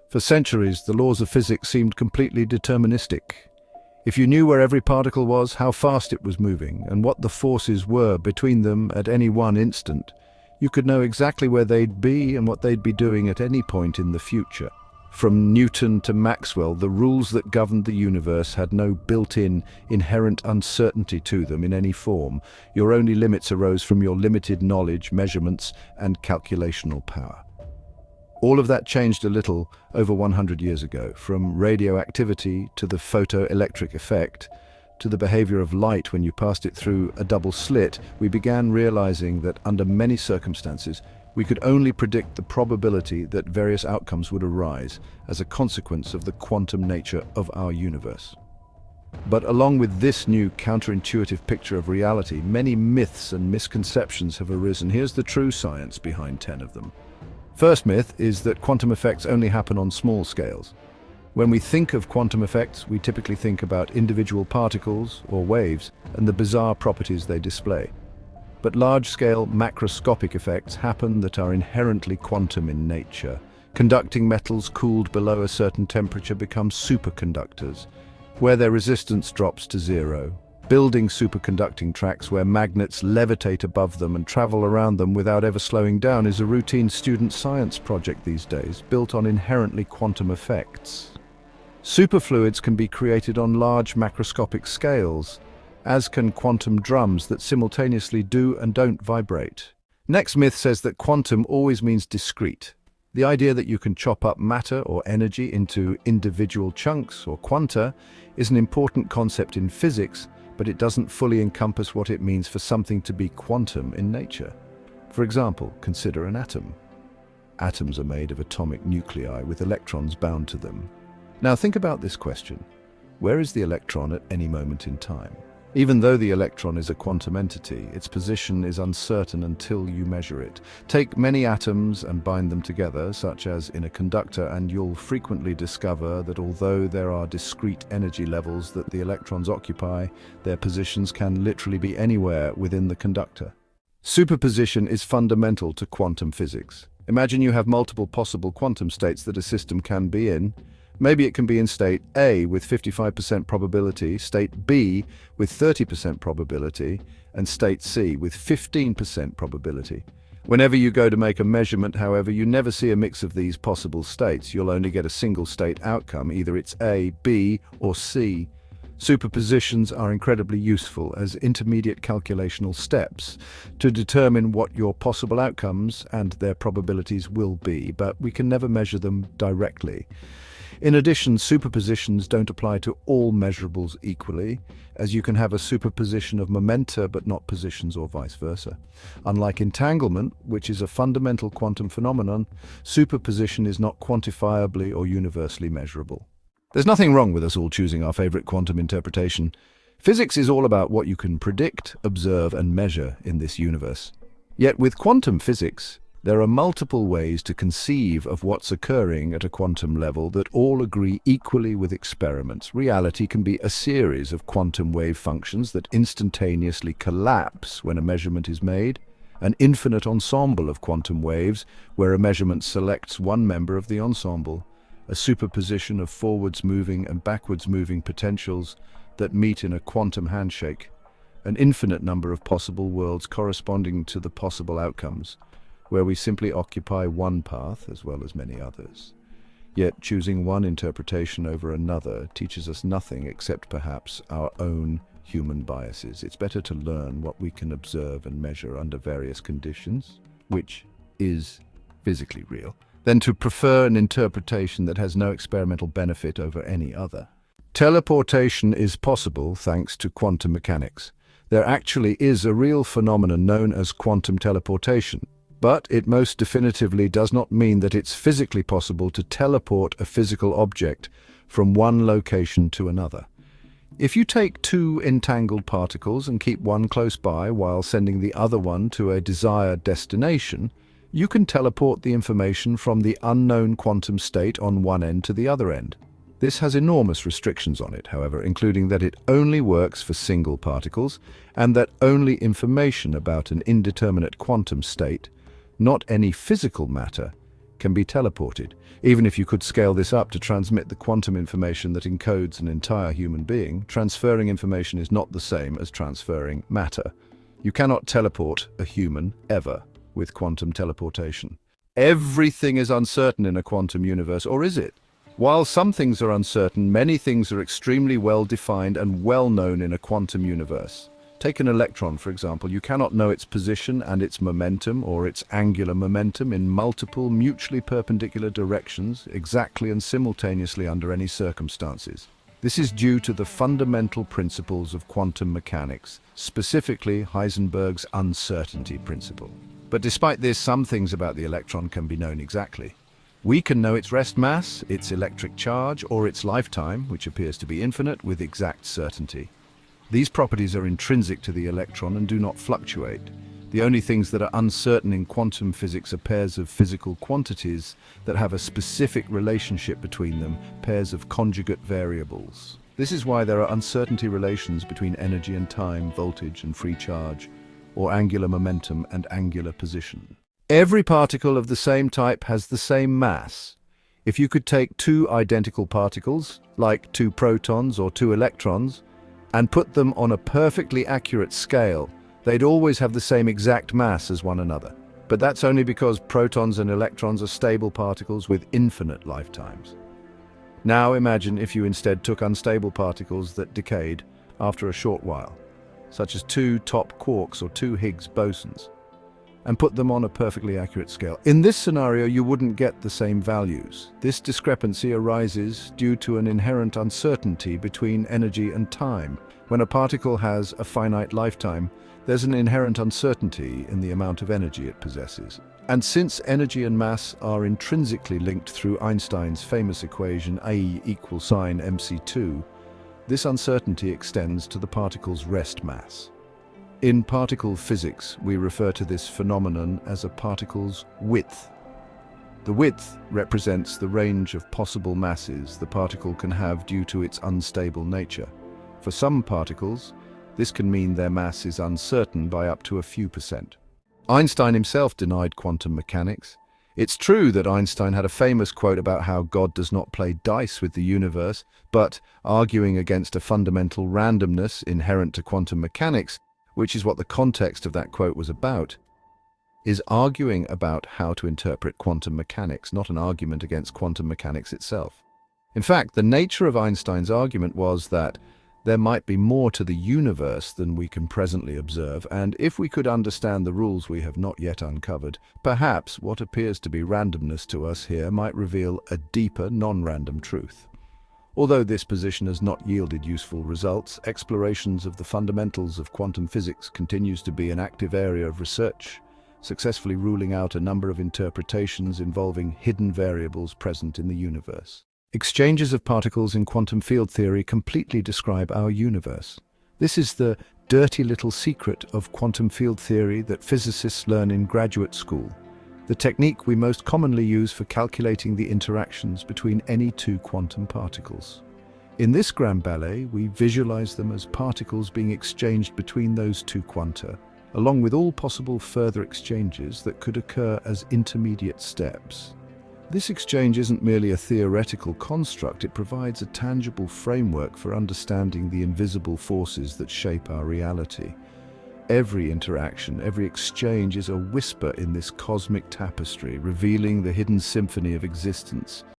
For centuries, the laws of physics seemed completely deterministic. If you knew where every particle was, how fast it was moving, and what the forces were between them at any one instant, you could know exactly where they'd be and what they'd be doing at any point in the future. From Newton to Maxwell, the rules that governed the universe had no built-in, inherent uncertainty to them in any form. Your only limits arose from your limited knowledge, measurements, and calculational power. All of that changed a little over 100 years ago, from radioactivity to the photoelectric effect, to the behavior of light when you passed it through a double slit. We began realizing that under many circumstances, we could only predict the probability that various outcomes would arise as a consequence of the quantum nature of our universe. But along with this new counterintuitive picture of reality, many myths and misconceptions have arisen. Here's the true science behind 10 of them. First myth is that quantum effects only happen on small scales. When we think of quantum effects, we typically think about individual particles or waves and the bizarre properties they display. But large-scale macroscopic effects happen that are inherently quantum in nature. Conducting metals cooled below a certain temperature become superconductors, where their resistance drops to zero. Building superconducting tracks where magnets levitate above them and travel around them without ever slowing down is a routine student science project these days, built on inherently quantum effects. Superfluids can be created on large macroscopic scales, as can quantum drums that simultaneously do and don't vibrate. Next myth says that quantum always means discrete. The idea that you can chop up matter or energy into individual chunks or quanta is an important concept in physics, but it doesn't fully encompass what it means for something to be quantum in nature. For example, consider an atom. Atoms are made of atomic nuclei with electrons bound to them. Now think about this question. Where is the electron at any moment in time? Even though the electron is a quantum entity, its position is uncertain until you measure it. Take many atoms and bind them together, such as in a conductor, and you'll frequently discover that although there are discrete energy levels that the electrons occupy, their positions can literally be anywhere within the conductor. Superposition is fundamental to quantum physics. Imagine you have multiple possible quantum states that a system can be in. Maybe it can be in state A with 55% probability, state B with 30% probability, and state C with 15% probability. Whenever you go to make a measurement, however, you never see a mix of these possible states. You'll only get a single state outcome, either it's A, B, or C. Superpositions are incredibly useful as intermediate calculational steps to determine what your possible outcomes and their probabilities will be, but we can never measure them directly. In addition, superpositions don't apply to all measurables equally, as you can have a superposition of momenta but not positions or vice versa. Unlike entanglement, which is a fundamental quantum phenomenon, superposition is not quantifiably or universally measurable. There's nothing wrong with us all choosing our favorite quantum interpretation. Physics is all about what you can predict, observe, and measure in this universe. Yet with quantum physics, there are multiple ways to conceive of what's occurring at a quantum level that all agree equally with experiments. Reality can be a series of quantum wave functions that instantaneously collapse when a measurement is made, an infinite ensemble of quantum waves where a measurement selects one member of the ensemble, a superposition of forwards-moving and backwards-moving potentials that meet in a quantum handshake, an infinite number of possible worlds corresponding to the possible outcomes, where we simply occupy one path as well as many others. Yet choosing one interpretation over another teaches us nothing except perhaps our own human biases. It's better to learn what we can observe and measure under various conditions, which is physically real, than to prefer an interpretation that has no experimental benefit over any other. Teleportation is possible thanks to quantum mechanics. There actually is a real phenomenon known as quantum teleportation, but it most definitively does not mean that it's physically possible to teleport a physical object from one location to another. If you take two entangled particles and keep one close by while sending the other one to a desired destination, you can teleport the information from the unknown quantum state on one end to the other end. This has enormous restrictions on it, however, including that it only works for single particles and that only information about an indeterminate quantum state, not any physical matter, can be teleported. Even if you could scale this up to transmit the quantum information that encodes an entire human being, transferring information is not the same as transferring matter. You cannot teleport a human ever with quantum teleportation. Everything is uncertain in a quantum universe, or is it? While some things are uncertain, many things are extremely well defined and well known in a quantum universe. Take an electron, for example. You cannot know its position and its momentum or its angular momentum in multiple mutually perpendicular directions exactly and simultaneously under any circumstances. This is due to the fundamental principles of quantum mechanics, specifically Heisenberg's uncertainty principle. But despite this, some things about the electron can be known exactly. We can know its rest mass, its electric charge, or its lifetime, which appears to be infinite, with exact certainty. These properties are intrinsic to the electron and do not fluctuate. The only things that are uncertain in quantum physics are pairs of physical quantities that have a specific relationship between them, pairs of conjugate variables. This is why there are uncertainty relations between energy and time, voltage and free charge, or angular momentum and angular position. Every particle of the same type has the same mass. If you could take two identical particles, like two protons or two electrons, and put them on a perfectly accurate scale, they'd always have the same exact mass as one another. But that's only because protons and electrons are stable particles with infinite lifetimes. Now imagine if you instead took unstable particles that decayed after a short while, such as two top quarks or two Higgs bosons, and put them on a perfectly accurate scale. In this scenario, you wouldn't get the same values. This discrepancy arises due to an inherent uncertainty between energy and time. When a particle has a finite lifetime, there's an inherent uncertainty in the amount of energy it possesses. And since energy and mass are intrinsically linked through Einstein's famous equation E equals sine mc2, this uncertainty extends to the particle's rest mass. In particle physics, we refer to this phenomenon as a particle's width. The width represents the range of possible masses the particle can have due to its unstable nature. For some particles, this can mean their mass is uncertain by up to a few percent. Einstein himself denied quantum mechanics. It's true that Einstein had a famous quote about how God does not play dice with the universe, but arguing against a fundamental randomness inherent to quantum mechanics, which is what the context of that quote was about, is arguing about how to interpret quantum mechanics, not an argument against quantum mechanics itself. In fact, the nature of Einstein's argument was that there might be more to the universe than we can presently observe, and if we could understand the rules we have not yet uncovered, perhaps what appears to be randomness to us here might reveal a deeper, non-random truth. Although this position has not yielded useful results, explorations of the fundamentals of quantum physics continues to be an active area of research, successfully ruling out a number of interpretations involving hidden variables present in the universe. Exchanges of particles in quantum field theory completely describe our universe. This is the dirty little secret of quantum field theory that physicists learn in graduate school, the technique we most commonly use for calculating the interactions between any two quantum particles. In this grand ballet, we visualize them as particles being exchanged between those two quanta, along with all possible further exchanges that could occur as intermediate steps. This exchange isn't merely a theoretical construct, it provides a tangible framework for understanding the invisible forces that shape our reality. Every interaction, every exchange is a whisper in this cosmic tapestry, revealing the hidden symphony of existence.